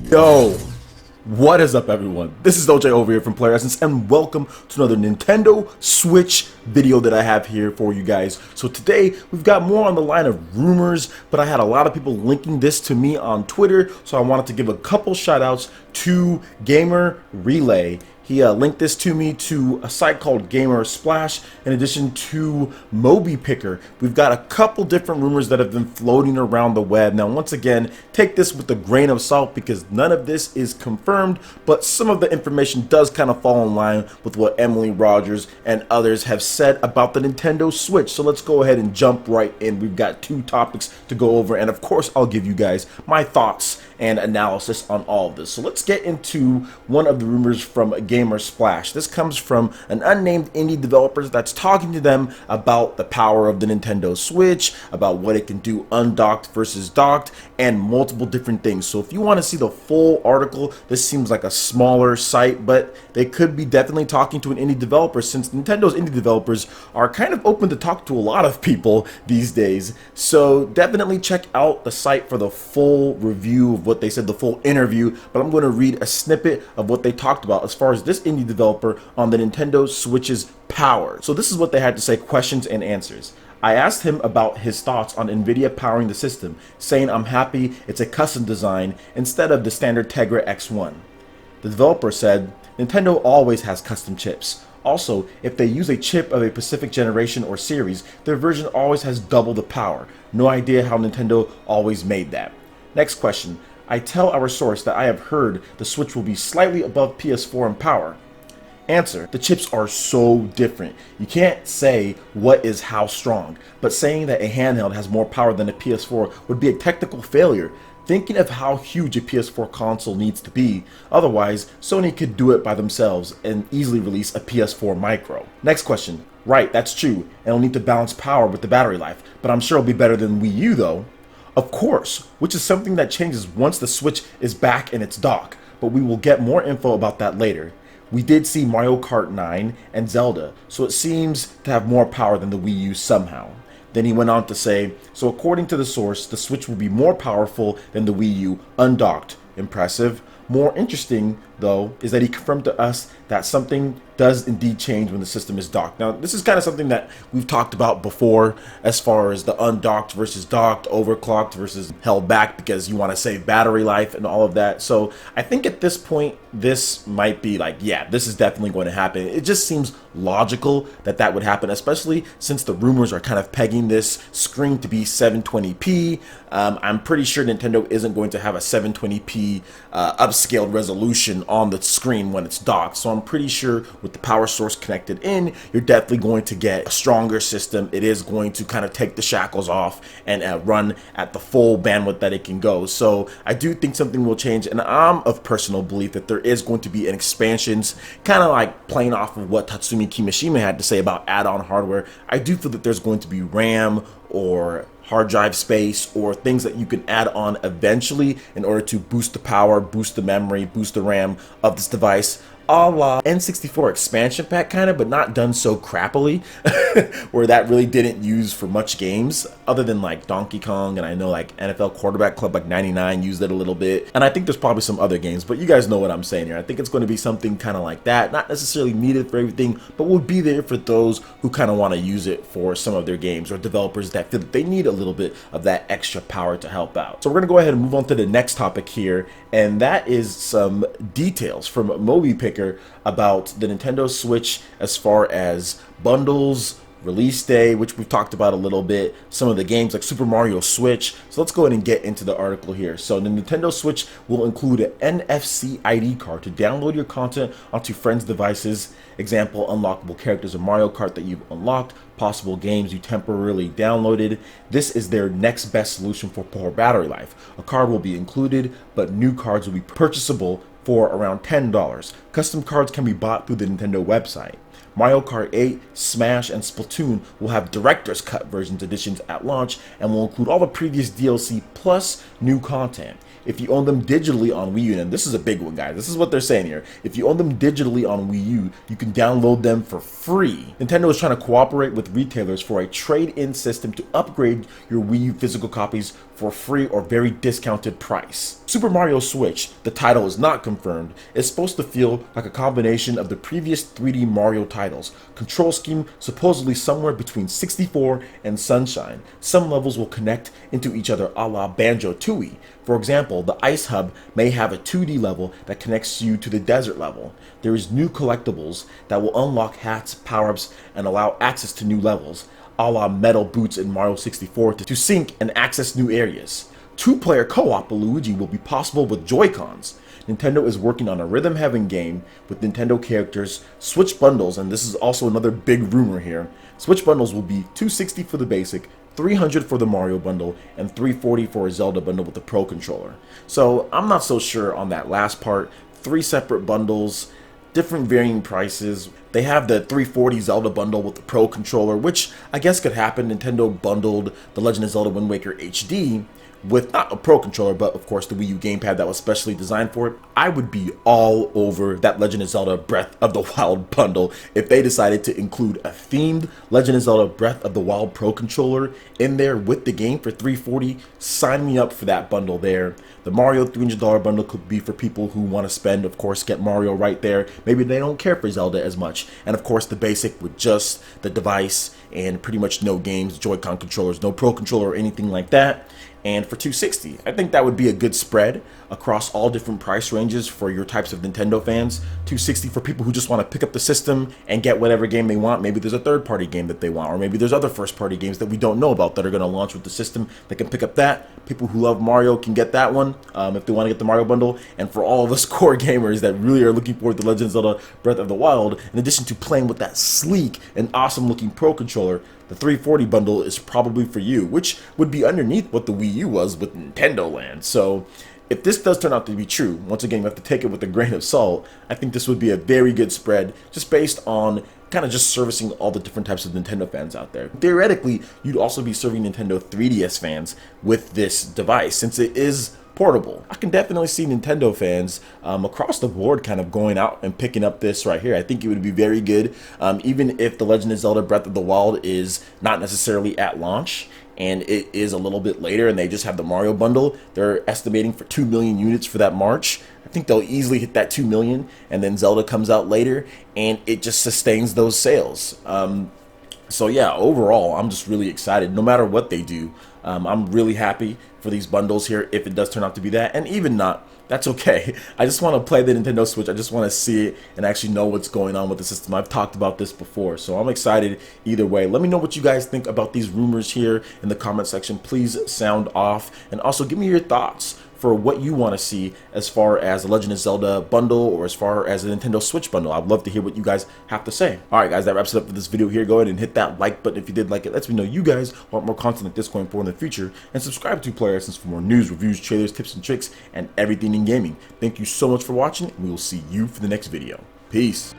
Yo, what is up everyone? This is OJ over here from PlayerEssence and welcome to another Nintendo Switch video that I have here for you guys. So today we've got more on the line of rumors, but I had a lot of people linking this to me on Twitter, so I wanted to give a couple shout outs to Gamer Relay. He linked this to me to a site called Gamer Splash, in addition to Moby Picker. We've got a couple different rumors that have been floating around the web. Now, once again, take this with a grain of salt because none of this is confirmed, but some of the information does kind of fall in line with what Emily Rogers and others have said about the Nintendo Switch. So let's go ahead and jump right in. We've got two topics to go over, and of course, I'll give you guys my thoughts and analysis on all of this. So let's get into one of the rumors from Gamer Splash. This comes from an unnamed indie developer that's talking to them about the power of the Nintendo Switch, about what it can do undocked versus docked, and multiple different things. So if you want to see the full article, this seems like a smaller site, but they could be definitely talking to an indie developer, since Nintendo's indie developers are kind of open to talk to a lot of people these days. So definitely check out the site for the full review of what they said, the full interview, but I'm going to read a snippet of what they talked about as far as this indie developer on the Nintendo Switch's power. So this is what they had to say, questions and answers. I asked him about his thoughts on NVIDIA powering the system, saying I'm happy it's a custom design instead of the standard Tegra X1. The developer said, Nintendo always has custom chips. Also, if they use a chip of a specific generation or series, their version always has double the power. No idea how Nintendo always made that. Next question. I tell our source that I have heard the Switch will be slightly above PS4 in power. Answer. The chips are so different. You can't say what is how strong, but saying that a handheld has more power than a PS4 would be a technical failure. Thinking of how huge a PS4 console needs to be, otherwise Sony could do it by themselves and easily release a PS4 Micro. Next question. Right, that's true, and it'll need to balance power with the battery life, but I'm sure it'll be better than Wii U though. Of course, which is something that changes once the Switch is back in its dock, but we will get more info about that later. We did see Mario Kart 9 and Zelda, so it seems to have more power than the Wii U somehow. Then he went on to say, so according to the source, the Switch will be more powerful than the Wii U undocked. Impressive. More interesting, though, is that he confirmed to us that something does indeed change when the system is docked. Now, this is kind of something that we've talked about before as far as the undocked versus docked, overclocked versus held back because you want to save battery life and all of that. So I think at this point, this might be like, yeah, this is definitely going to happen. It just seems logical that that would happen, especially since the rumors are kind of pegging this screen to be 720p. I'm pretty sure Nintendo isn't going to have a 720p upscaled resolution on the screen when it's docked. So I'm pretty sure with the power source connected in, you're definitely going to get a stronger system. It is going to kind of take the shackles off and run at the full bandwidth that it can go. So I do think something will change, and I'm of personal belief that there is going to be an expansions, kind of like playing off of what Tatsumi Kimishima had to say about add-on hardware. I do feel that there's going to be RAM or hard drive space or things that you can add on eventually in order to boost the power, boost the memory, boost the RAM of this device, a la N64 expansion pack kind of, but not done so crappily, where that really didn't use for much games other than like Donkey Kong, and I know like NFL Quarterback Club like 99 used it a little bit, and I think there's probably some other games, but you guys know what I'm saying here. I think it's going to be something kind of like that, not necessarily needed for everything, but will be there for those who kind of want to use it for some of their games, or developers that feel that they need a little bit of that extra power to help out. So we're going to go ahead and move on to the next topic here, and that is some details from Moby Picker about the Nintendo Switch as far as bundles, release day, which we've talked about a little bit, some of the games like Super Mario Switch. So let's go ahead and get into the article here. So the Nintendo Switch will include an NFC ID card to download your content onto friends' devices. Example, unlockable characters of Mario Kart that you've unlocked, possible games you temporarily downloaded. This is their next best solution for poor battery life. A card will be included, but new cards will be purchasable for around $10. Custom cards can be bought through the Nintendo website. Mario Kart 8, Smash, and Splatoon will have Director's Cut versions editions at launch and will include all the previous DLC plus new content. If you own them digitally on Wii U, and this is a big one, guys, this is what they're saying here. If you own them digitally on Wii U, you can download them for free. Nintendo is trying to cooperate with retailers for a trade-in system to upgrade your Wii U physical copies for free or very discounted price. Super Mario Switch, the title is not confirmed, is supposed to feel like a combination of the previous 3D Mario titles. Control scheme supposedly somewhere between 64 and Sunshine. Some levels will connect into each other a la Banjo-Tooie. For example, the Ice Hub may have a 2D level that connects you to the desert level. There is new collectibles that will unlock hats, power-ups, and allow access to new levels, a la metal boots in Mario 64 to sync and access new areas. Two-player co-op Luigi will be possible with Joy-Cons. Nintendo is working on a rhythm-heaven game with Nintendo characters. Switch bundles, and this is also another big rumor here, Switch bundles will be $260 for the basic, $300 for the Mario bundle, and $340 for a Zelda bundle with the Pro Controller. So I'm not so sure on that last part. 3 separate bundles, different varying prices. They have the $340 Zelda bundle with the Pro Controller, which I guess could happen. Nintendo bundled The Legend of Zelda Wind Waker HD with not a Pro Controller, but of course the Wii U gamepad that was specially designed for it. I would be all over that Legend of Zelda Breath of the Wild bundle if they decided to include a themed Legend of Zelda Breath of the Wild Pro Controller in there with the game for $340. Sign me up for that bundle there. The Mario $300 bundle could be for people who want to spend, of course, get Mario right there. Maybe they don't care for Zelda as much. And of course the basic with just the device and pretty much no games, Joy-Con controllers, no Pro Controller or anything like that. And for $260, I think that would be a good spread across all different price ranges for your types of Nintendo fans. $260 for people who just want to pick up the system and get whatever game they want. Maybe there's a third-party game that they want, or maybe there's other first-party games that we don't know about that are going to launch with the system. They can pick up that. People who love Mario can get that one if they want to get the Mario bundle. And for all of us core gamers that really are looking forward to Legend of Zelda Breath of the Wild, in addition to playing with that sleek and awesome-looking Pro Controller, the $340 bundle is probably for you, which would be underneath what the Wii U was with Nintendo Land. So if this does turn out to be true, once again, you have to take it with a grain of salt. I think this would be a very good spread just based on kind of just servicing all the different types of Nintendo fans out there. Theoretically, you'd also be serving Nintendo 3DS fans with this device since it is portable. I can definitely see Nintendo fans across the board kind of going out and picking up this right here. I think it would be very good, even if The Legend of Zelda Breath of the Wild is not necessarily at launch and it is a little bit later and they just have the Mario bundle. They're estimating for 2 million units for that March. I think they'll easily hit that 2 million, and then Zelda comes out later and it just sustains those sales. So yeah, overall, I'm just really excited. No matter what they do, I'm really happy for these bundles here if it does turn out to be that, and even not, that's okay. I just want to play the Nintendo Switch. I just want to see it and actually know what's going on with the system. I've talked about this before, so I'm excited either way. Let me know what you guys think about these rumors here in the comment section. Please sound off, and also give me your thoughts for what you want to see as far as the Legend of Zelda bundle or as far as the Nintendo Switch bundle. I'd love to hear what you guys have to say. Alright guys, that wraps it up for this video here. Go ahead and hit that like button if you did like it. Lets me know you guys want more content like this going forward in the future. And subscribe to PlayerEssence for more news, reviews, trailers, tips and tricks, and everything in gaming. Thank you so much for watching, and we will see you for the next video. Peace.